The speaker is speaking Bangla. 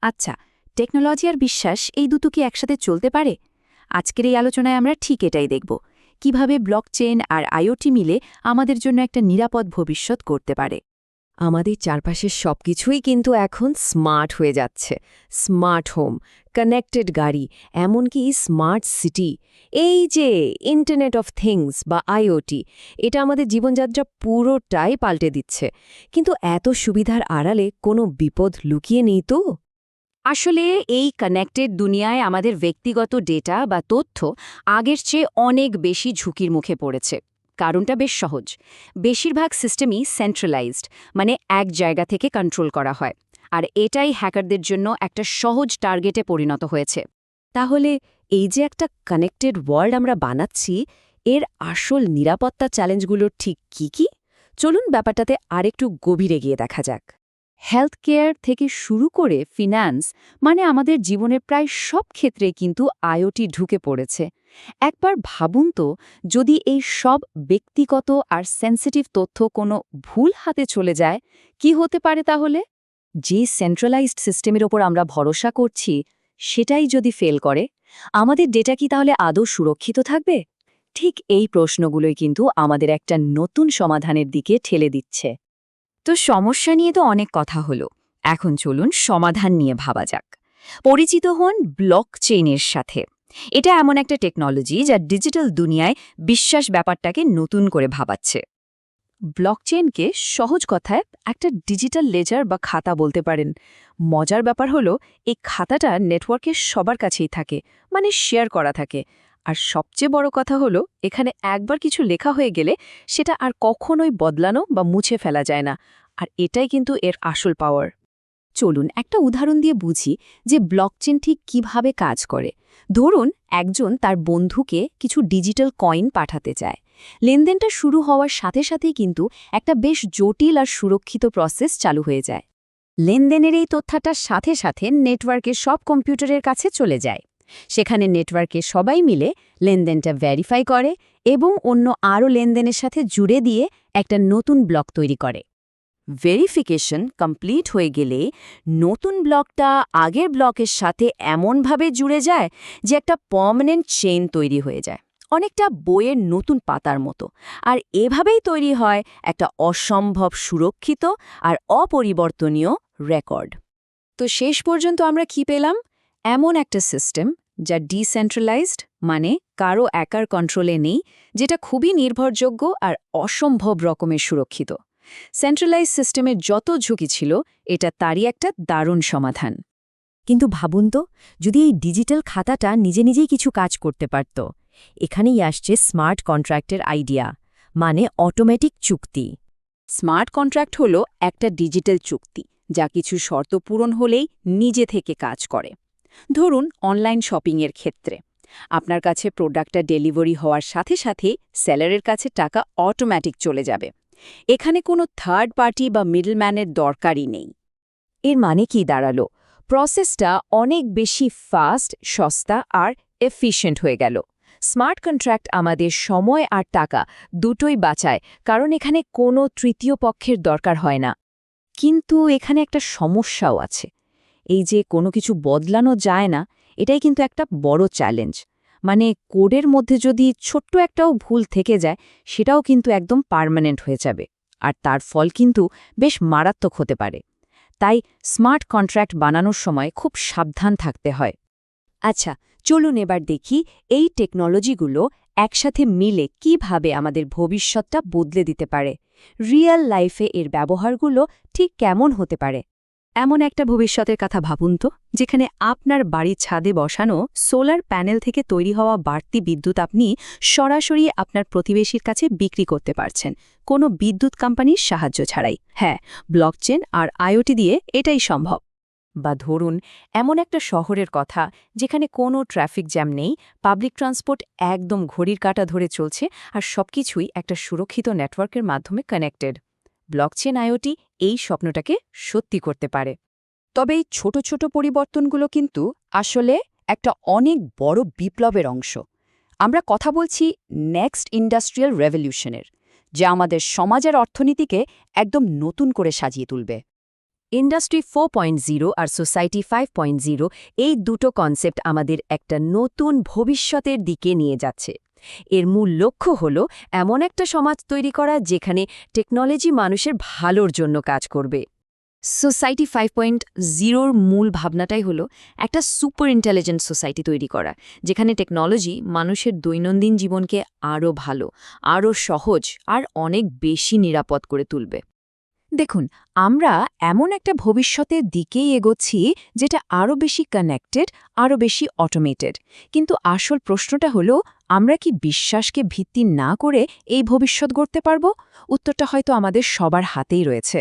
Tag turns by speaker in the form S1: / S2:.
S1: আচ্ছা, টেকনোলজি আর বিশ্বাস এই দুটো কি একসাথে চলতে পারে? আজকের এই আলোচনায় আমরা ঠিক এটাই দেখব, কিভাবে ব্লকচেইন আর আইওটি মিলে আমাদের জন্য একটা নিরাপদ ভবিষ্যৎ করতে পারে।
S2: আমাদের চারপাশের সবকিছুই কিন্তু এখন স্মার্ট হয়ে যাচ্ছে। স্মার্ট হোম, কানেক্টেড গাড়ি, এমনকি স্মার্ট সিটি। এই যে ইন্টারনেট অফ থিংস বা আইওটি, এটা আমাদের জীবনযাত্রা পুরোটাই পাল্টে দিচ্ছে। কিন্তু এত সুবিধার আড়ালে কোনো বিপদ লুকিয়ে নেই তো?
S1: আসলে এই কানেক্টেড দুনিয়ায় আমাদের ব্যক্তিগত ডেটা বা তথ্য আগের চেয়ে অনেক বেশি ঝুঁকির মুখে পড়েছে। কারণটা বেশ সহজ। বেশিরভাগ সিস্টেমই সেন্ট্রালাইজড, মানে এক জায়গা থেকে কন্ট্রোল করা হয়। আর এটাই হ্যাকারদের জন্য একটা সহজ টার্গেটে পরিণত হয়েছে।
S2: তাহলে এই যে একটা কানেক্টেড ওয়ার্ল্ড আমরা বানাচ্ছি, এর আসল নিরাপত্তা চ্যালেঞ্জগুলো ঠিক কি? চলুন ব্যাপারটাতে আরেকটু গভীরে গিয়ে দেখা যাক।
S1: হেলথ কেয়ার থেকে শুরু করে ফিন্যান্স, মানে আমাদের জীবনের প্রায় সব ক্ষেত্রে কিন্তু আইওটি ঢুকে পড়েছে। একবার ভাবুন তো, যদি এই সব ব্যক্তিগত আর সেন্সিটিভ তথ্য কোনো ভুল হাতে চলে যায়, কি হতে পারে তাহলে?
S2: যে সেন্ট্রালাইজড সিস্টেমের ওপর আমরা ভরসা করছি, সেটাই যদি ফেল করে, আমাদের ডেটা কি তাহলে আদৌ সুরক্ষিত থাকবে? ঠিক এই প্রশ্নগুলোই কিন্তু আমাদের একটা নতুন সমাধানের দিকে ঠেলে দিচ্ছে।
S1: তো সমস্যা নিয়ে তো অনেক কথা হলো, এখন চলুন সমাধান নিয়ে ভাবা যাক। পরিচিত হন ব্লকচেইনের সাথে। এটা এমন একটা টেকনোলজি যা ডিজিটাল দুনিয়ায় বিশ্বাস ব্যাপারটাকে নতুন করে ভাবাচ্ছে। ব্লকচেইনকে সহজ কথায় একটা ডিজিটাল লেজার বা খাতা বলতে পারেন। মজার ব্যাপার হলো, এই খাতাটা নেটওয়ার্কের সবার কাছেই থাকে, মানে শেয়ার করা থাকে। আর সবচেয়ে বড় কথা হলো, এখানে একবার কিছু লেখা হয়ে গেলে সেটা আর কখনোই বদলানো বা মুছে ফেলা যায় না। আর এটাই কিন্তু এর আসল পাওয়ার। চলুন একটা উদাহরণ দিয়ে বুঝি যে ব্লকচেইন ঠিক কিভাবে কাজ করে। ধরুন, একজন তার বন্ধুকে কিছু ডিজিটাল কয়েন পাঠাতে চায়। লেনদেনটা শুরু হওয়ার সাথে সাথেই কিন্তু একটা বেশ জটিল আর সুরক্ষিত প্রসেস চালু হয়ে যায়। লেনদেনের এই তথ্যটার সাথে সাথে নেটওয়ার্কের সব কম্পিউটারের কাছে চলে যায়। সেখানে নেটওয়ার্কে সবাই মিলে লেনদেনটা ভেরিফাই করে এবং অন্য আরও লেনদেনের সাথে জুড়ে দিয়ে একটা নতুন ব্লক তৈরি করে। ভেরিফিকেশন কমপ্লিট হয়ে গেলে নতুন ব্লকটা আগের ব্লকের সাথে এমনভাবে জুড়ে যায় যে একটা পার্মানেন্ট চেইন তৈরি হয়ে যায়, অনেকটা বইয়ের নতুন পাতার মতো। আর এভাবেই তৈরি হয় একটা অসম্ভব সুরক্ষিত আর অপরিবর্তনীয় রেকর্ড। তো শেষ পর্যন্ত আমরা কি পেলাম? এমন একটা সিস্টেম যা ডিসেন্ট্রালাইজড, মানে কারো একার কন্ট্রোলে নেই, যেটা খুবই নির্ভরযোগ্য আর অসম্ভব রকমের সুরক্ষিত। সেন্ট্রালাইজ সিস্টেমের যত ঝুঁকি ছিল, এটা তারই একটা দারুণ সমাধান।
S2: কিন্তু ভাবুন তো, যদি এই ডিজিটাল খাতাটা নিজে নিজেই কিছু কাজ করতে পারত। এখানেই আসছে স্মার্ট কন্ট্রাক্টের আইডিয়া, মানে অটোমেটিক চুক্তি।
S1: স্মার্ট কন্ট্রাক্ট হলো একটা ডিজিটাল চুক্তি, যা কিছু শর্ত পূরণ হলেই নিজে থেকে কাজ করে। ধরুন, অনলাইন শপিংয়ের ক্ষেত্রে আপনার কাছে প্রোডাক্টটা ডেলিভারি হওয়ার সাথে সাথে সেলারের কাছে টাকা অটোমেটিক চলে যাবে। এখানে কোনো থার্ড পার্টি বা মিডলম্যানের দরকারই নেই।
S2: এর মানে কি দাঁড়ালো? প্রসেসটা অনেক বেশি ফাস্ট, সস্তা আর এফিশিয়েন্ট হয়ে গেল। স্মার্ট কন্ট্রাক্ট আমাদের সময় আর টাকা দুটোই বাঁচায়, কারণ এখানে কোনো তৃতীয় পক্ষের দরকার হয় না। কিন্তু এখানে একটা সমস্যাও আছে। এই যে কোনো কিছু বদলানো যায় না, এটাই কিন্তু একটা বড় চ্যালেঞ্জ। মানে কোডের মধ্যে যদি ছোট্ট একটাও ভুল থেকে যায়, সেটাও কিন্তু একদম পার্মানেন্ট হয়ে যাবে। আর তার ফল কিন্তু বেশ মারাত্মক হতে পারে। তাই স্মার্ট কন্ট্রাক্ট বানানোর সময় খুব সাবধান থাকতে হয়। আচ্ছা, চলুন এবার দেখি এই টেকনোলজিগুলো একসাথে মিলে কিভাবে আমাদের ভবিষ্যৎটা বদলে দিতে পারে। রিয়েল লাইফে এর ব্যবহারগুলো ঠিক কেমন হতে পারে?
S1: এমন একটা ভবিষ্যতের কথা ভাবুন তো, যেখানে আপনার বাড়ির ছাদে বসানো সোলার প্যানেল থেকে তৈরি হওয়া বাড়তি বিদ্যুৎ আপনি সরাসরি আপনার প্রতিবেশীর কাছে বিক্রি করতে পারছেন, কোনো বিদ্যুৎ কোম্পানির সাহায্য ছাড়াই। হ্যাঁ, ব্লকচেন আর আইওটি দিয়ে এটাই সম্ভব। বা ধরুন, এমন একটা শহরের কথা যেখানে কোনো ট্রাফিক জ্যাম নেই, পাবলিক ট্রান্সপোর্ট একদম ঘড়ির কাঁটা ধরে চলছে, আর সবকিছুই একটা সুরক্ষিত নেটওয়ার্কের মাধ্যমে কানেক্টেড। ব্লকচেন আইওটি এই স্বপ্নটাকে সত্যি করতে পারে। তবে এই ছোট ছোট পরিবর্তনগুলো কিন্তু আসলে একটা অনেক বড় বিপ্লবের অংশ। আমরা কথা বলছি নেক্সট ইন্ডাস্ট্রিয়াল রেভলিউশনের, যা আমাদের সমাজ আর অর্থনীতিকে একদম নতুন করে সাজিয়ে তুলবে।
S2: ইন্ডাস্ট্রি 4.0 আর সোসাইটি 5.0 এই দুটো কনসেপ্ট আমাদের একটা নতুন ভবিষ্যতের দিকে নিয়ে যাচ্ছে। এর মূল লক্ষ্য হল এমন একটা সমাজ তৈরি করা যেখানে টেকনোলজি মানুষের ভালোর জন্য কাজ করবে। সোসাইটি 5.0-র মূল ভাবনাটাই হলো একটা সুপার ইন্টেলিজেন্ট সোসাইটি তৈরি করা, যেখানে টেকনোলজি মানুষের দৈনন্দিন জীবনকে আরও ভালো, আরও সহজ আর অনেক বেশি নিরাপদ করে তুলবে।
S1: দেখুন, আমরা এমন একটা ভবিষ্যতের দিকেই এগোচ্ছি যেটা আরও বেশি কানেক্টেড, আরও বেশি অটোমেটেড। কিন্তু আসল প্রশ্নটা হলো, আমরা কি বিশ্বাসকে ভিত্তি না করে এই ভবিষ্যৎ গড়তে পারব? উত্তরটা হয়তো আমাদের সবার হাতেই রয়েছে।